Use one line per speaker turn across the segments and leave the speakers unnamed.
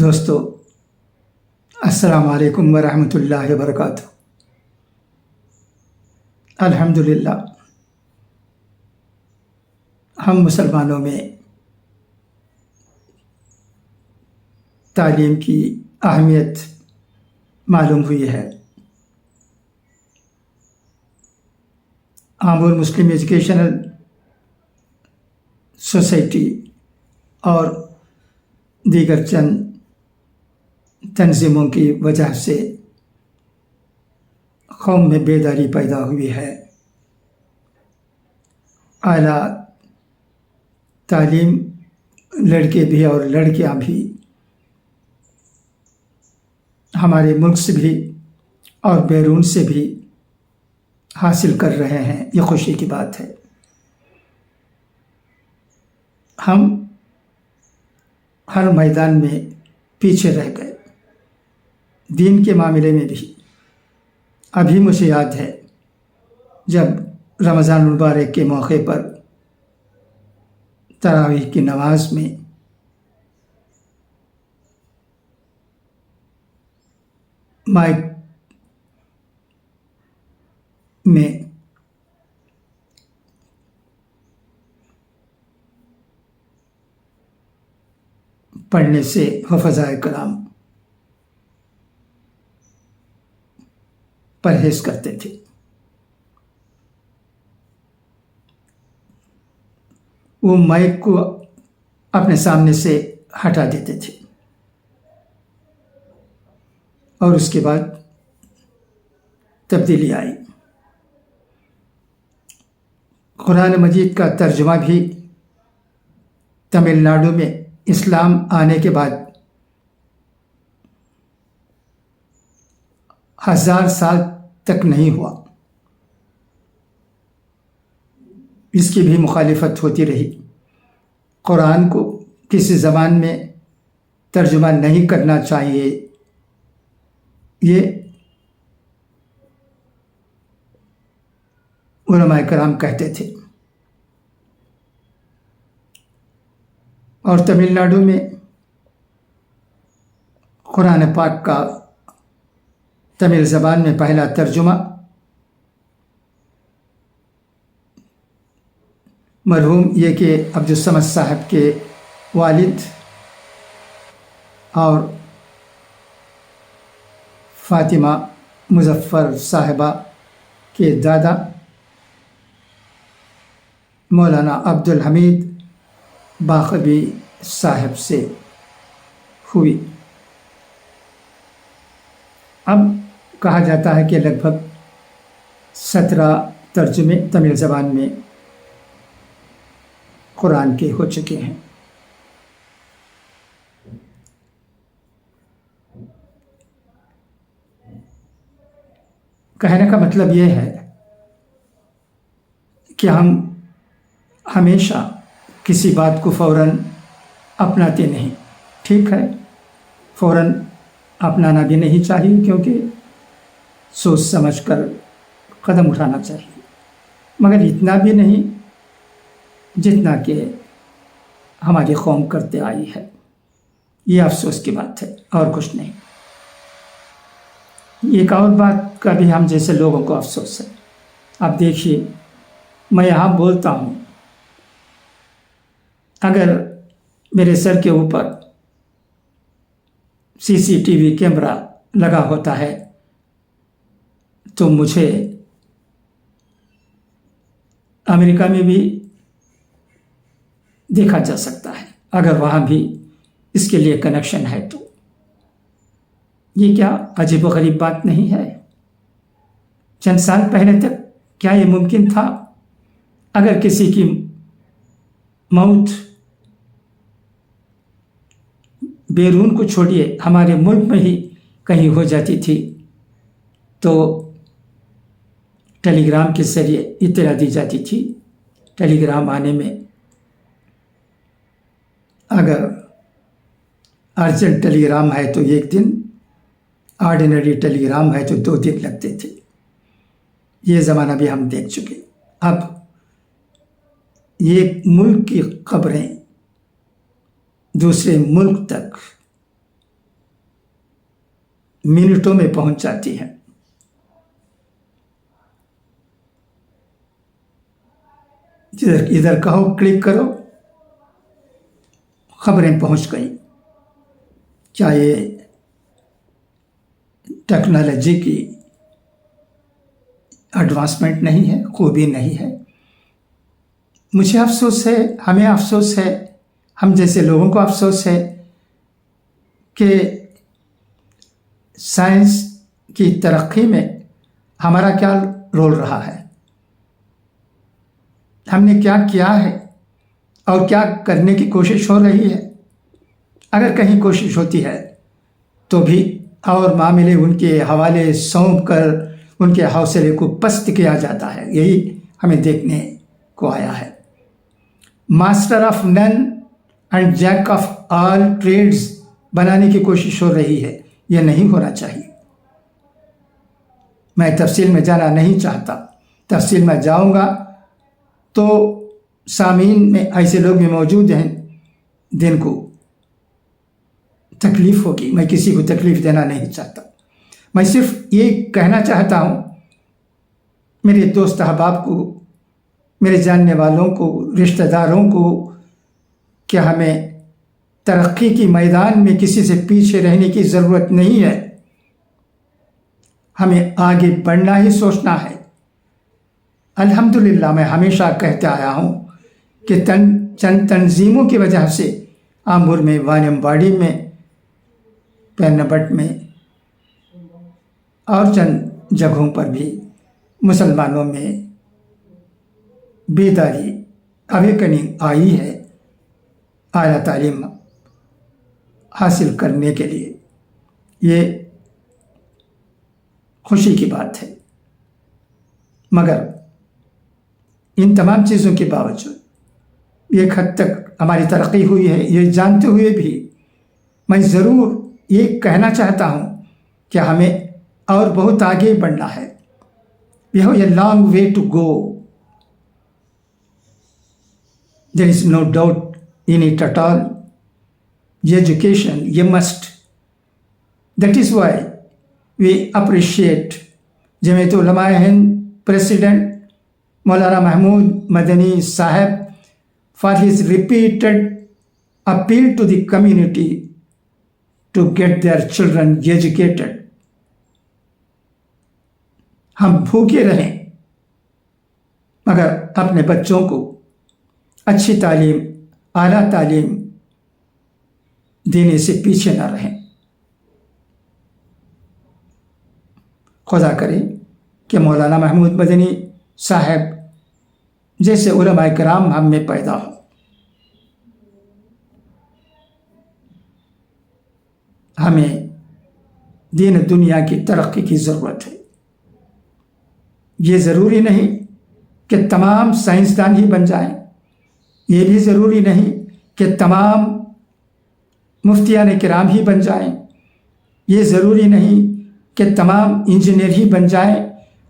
دوستو السلام علیکم ورحمۃ اللہ وبرکاتہ۔ الحمدللہ ہم مسلمانوں میں تعلیم کی اہمیت معلوم ہوئی ہے۔ آمور مسلم ایجوکیشنل سوسائٹی اور دیگر چند تنظیموں کی وجہ سے قوم میں بیداری پیدا ہوئی ہے۔ اعلیٰ تعلیم لڑکے بھی اور لڑکیاں بھی ہمارے ملک سے بھی اور بیرون سے بھی حاصل کر رہے ہیں، یہ خوشی کی بات ہے۔ ہم ہر میدان میں پیچھے رہ گئے، دین کے معاملے میں بھی۔ ابھی مجھے یاد ہے جب رمضان المبارک کے موقع پر تراویح کی نماز میں مائک میں پڑھنے سے حفظائے کرام پرہیز کرتے تھے۔ وہ مائک کو اپنے سامنے سے ہٹا دیتے تھے اور اس کے بعد تبدیلی آئی۔ قرآن مجید کا ترجمہ بھی تمل ناڈو میں اسلام آنے کے بعد 1000 سال تک نہیں ہوا، اس کی بھی مخالفت ہوتی رہی۔ قرآن کو کسی زبان میں ترجمہ نہیں کرنا چاہیے، یہ علماء کرام کہتے تھے۔ اور تمل ناڈو میں قرآن پاک کا تمل زبان میں پہلا ترجمہ مرحوم یہ کہ عبدالصمد صاحب کے والد اور فاطمہ مظفر صاحبہ کے دادا مولانا عبدالحمید باقبی صاحب سے ہوئی۔ اب کہا جاتا ہے کہ لگ بھگ 17 ترجمے تمل زبان میں قرآن کے ہو چکے ہیں۔ کہنے کا مطلب یہ ہے کہ ہم ہمیشہ کسی بات کو فوراً اپناتے نہیں۔ ٹھیک ہے، فوراً اپنانا بھی نہیں چاہیے، کیونکہ سوچ سمجھ کر قدم اٹھانا چاہیے، مگر اتنا بھی نہیں جتنا کہ ہماری قوم کرتے آئی ہے۔ یہ افسوس کی بات ہے اور کچھ نہیں۔ ایک اور بات کا بھی ہم جیسے لوگوں کو افسوس ہے۔ اب دیکھیے، میں یہاں بولتا ہوں، اگر میرے سر کے اوپر CCTV کیمرہ لگا ہوتا ہے تو مجھے امریکہ میں بھی دیکھا جا سکتا ہے، اگر وہاں بھی اس کے لیے کنیکشن ہے تو۔ یہ کیا عجیب و غریب بات نہیں ہے؟ چند سال پہلے تک کیا یہ ممکن تھا؟ اگر کسی کی موت بیرون کو چھوڑیے، ہمارے ملک میں ہی کہیں ہو جاتی تھی تو ٹیلی گرام کے ذریعے اطلاع دی جاتی تھی۔ ٹیلی گرام آنے میں اگر ارجنٹ ٹیلی گرام ہے تو 1 دن، آرڈینری ٹیلی گرام ہے تو 2 دن لگتے تھے۔ یہ زمانہ بھی ہم دیکھ چکے۔ اب یہ ملک کی خبریں دوسرے ملک تک منٹوں میں پہنچ جاتی ہیں. ادھر کہو کلک کرو، خبریں پہنچ گئیں. کیا یہ ٹیکنالوجی کی ایڈوانسمنٹ نہیں ہے، خوبی نہیں ہے؟ مجھے افسوس ہے، ہمیں افسوس ہے، ہم جیسے لوگوں کو افسوس ہے کہ سائنس کی ترقی میں ہمارا کیا رول رہا ہے، ہم نے کیا کیا ہے اور کیا کرنے کی کوشش ہو رہی ہے. اگر کہیں کوشش ہوتی ہے تو بھی اور معاملے ان کے حوالے سونپ کر ان کے حوصلے کو پست کیا جاتا ہے. یہی ہمیں دیکھنے کو آیا ہے. Master of none and Jack of all trades بنانے کی کوشش ہو رہی ہے. یہ نہیں ہونا چاہیے. میں تفصیل میں جانا نہیں چاہتا. تفصیل میں جاؤں گا تو سامعین میں ایسے لوگ بھی موجود ہیں جن کو تکلیف ہوگی. میں کسی کو تکلیف دینا نہیں چاہتا. میں صرف یہ کہنا چاہتا ہوں میرے دوست احباب کو، میرے جاننے والوں کو، رشتہ داروں کو، کہ ہمیں ترقی کی میدان میں کسی سے پیچھے رہنے کی ضرورت نہیں ہے. ہمیں آگے بڑھنا ہی سوچنا ہے. الحمدللہ میں ہمیشہ کہتے آیا ہوں کہ چند تنظیموں کی وجہ سے آمبور میں، وانم باڑی میں، پینبٹ میں اور چند جگہوں پر بھی مسلمانوں میں بیداری، اویکننگ آئی ہے اعلیٰ تعلیم حاصل کرنے کے لیے. یہ خوشی کی بات ہے. مگر ان تمام چیزوں کے باوجود ایک حد تک ہماری ترقی ہوئی ہے، یہ جانتے ہوئے بھی میں ضرور یہ کہنا چاہتا ہوں کہ ہمیں اور بہت آگے بڑھنا ہے. We have a long way to go. There is no doubt in it at all. Education, you must. That is why we appreciate Jamiat Ulama Hind President Maulana Mahmood Madani Sahib for his repeated appeal to the community to get their children educated. ہم بھوکے رہیں مگر اپنے بچوں کو اچھی تعلیم، اعلیٰ تعلیم دینے سے پیچھے نہ رہیں. خدا کرے کہ مولانا محمود مدنی صاحب جیسے علماء کرام ہم میں پیدا ہو. ہمیں دین دنیا کی ترقی کی ضرورت ہے. یہ ضروری نہیں کہ تمام سائنسدان ہی بن جائیں. یہ بھی ضروری نہیں کہ تمام مفتیان کرام ہی بن جائیں. یہ ضروری نہیں کہ تمام انجینئر ہی بن جائیں.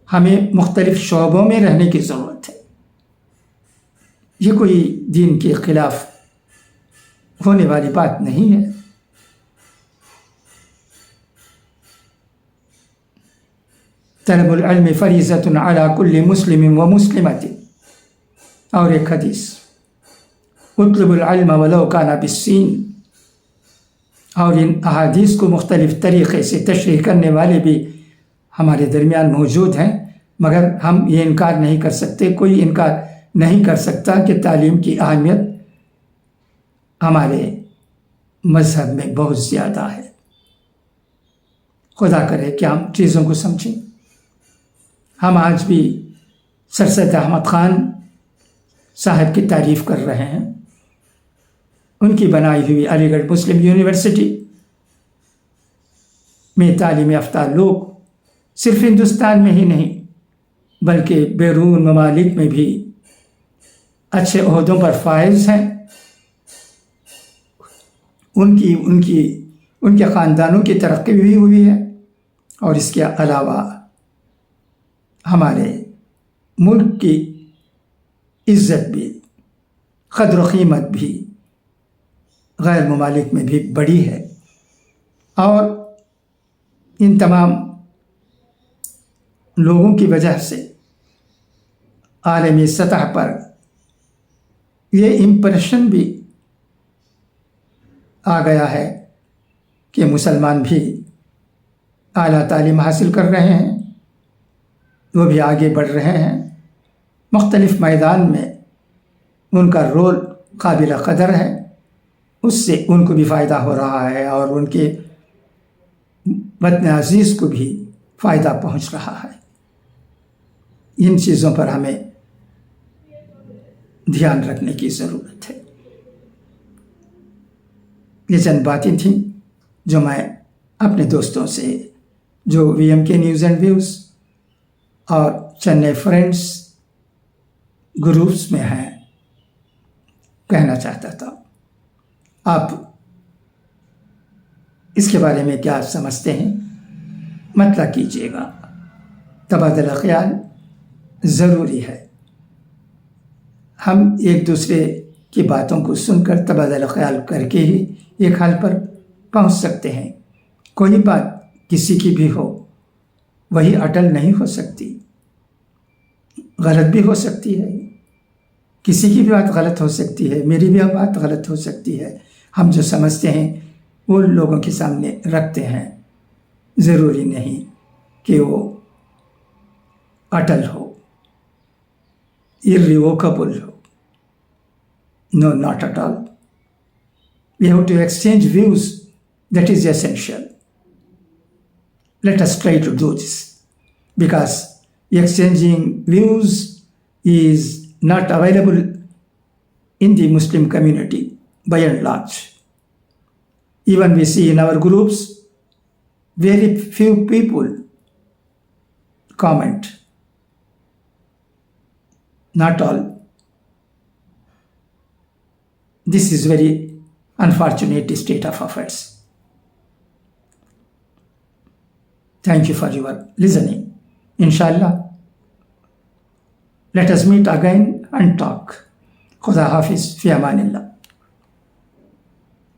ہمیں مختلف شعبوں میں رہنے کی ضرورت ہے. یہ کوئی دین کے خلاف ہونے والی بات نہیں ہے. طلب العلم فریضۃ علی کل مسلم و مسلمۃ. اور ایک حدیث اطلب العلم ولو کان بالسین. اور ان احادیث کو مختلف طریقے سے تشریح کرنے والے بھی ہمارے درمیان موجود ہیں، مگر ہم یہ انکار نہیں کر سکتے، کوئی انکار نہیں کر سکتا کہ تعلیم کی اہمیت ہمارے مذہب میں بہت زیادہ ہے. خدا کرے کہ ہم چیزوں کو سمجھیں. ہم آج بھی سر سید احمد خان صاحب کی تعریف کر رہے ہیں. ان کی بنائی ہوئی علی گڑھ مسلم یونیورسٹی میں تعلیم یافتہ لوگ صرف ہندوستان میں ہی نہیں بلکہ بیرون ممالک میں بھی اچھے عہدوں پر فائز ہیں. ان کے خاندانوں کی ترقی بھی ہوئی ہے. اور اس کے علاوہ ہمارے ملک کی عزت بھی، قدر و قیمت بھی غیر ممالک میں بھی بڑی ہے. اور ان تمام لوگوں کی وجہ سے عالمی سطح پر یہ امپریشن بھی آ گیا ہے کہ مسلمان بھی اعلیٰ تعلیم حاصل کر رہے ہیں، وہ بھی آگے بڑھ رہے ہیں، مختلف میدان میں ان کا رول قابل قدر ہے، اس سے ان کو بھی فائدہ ہو رہا ہے اور ان کے وطن عزیز کو بھی فائدہ پہنچ رہا ہے۔ ان چیزوں پر ہمیں دھیان رکھنے کی ضرورت ہے۔ یہ چند باتیں تھیں جو میں اپنے دوستوں سے جو وی ایم کے نیوز اینڈ ویوز اور چنئی فرینڈس گروپس میں ہیں کہنا چاہتا تھا۔ آپ اس کے بارے میں کیا سمجھتے ہیں؟ مطلع کیجیے گا۔ تبادلہ خیال ضروری ہے۔ ہم ایک دوسرے کی باتوں کو سن کر تبادلہ خیال کر کے ہی ایک حل پر پہنچ سکتے ہیں۔ کوئی بات کسی کی بھی ہو وہی اٹل نہیں ہو سکتی، غلط بھی ہو سکتی ہے، کسی کی بھی بات غلط ہو سکتی ہے، میری بھی بات غلط ہو سکتی ہے۔ ہم جو سمجھتے ہیں وہ لوگوں کے سامنے رکھتے ہیں، ضروری نہیں کہ وہ اٹل ہو، irrevocable who. No, not at all. We have to exchange views. That is essential. Let us try to do this, because exchanging views is not available in the Muslim community by and large. Even we see in our groups, very few people comment. Not all. This is very unfortunate state of affairs. Thank you for your listening. Inshallah, let us meet again and talk. Khuda Hafiz, fi amanillah.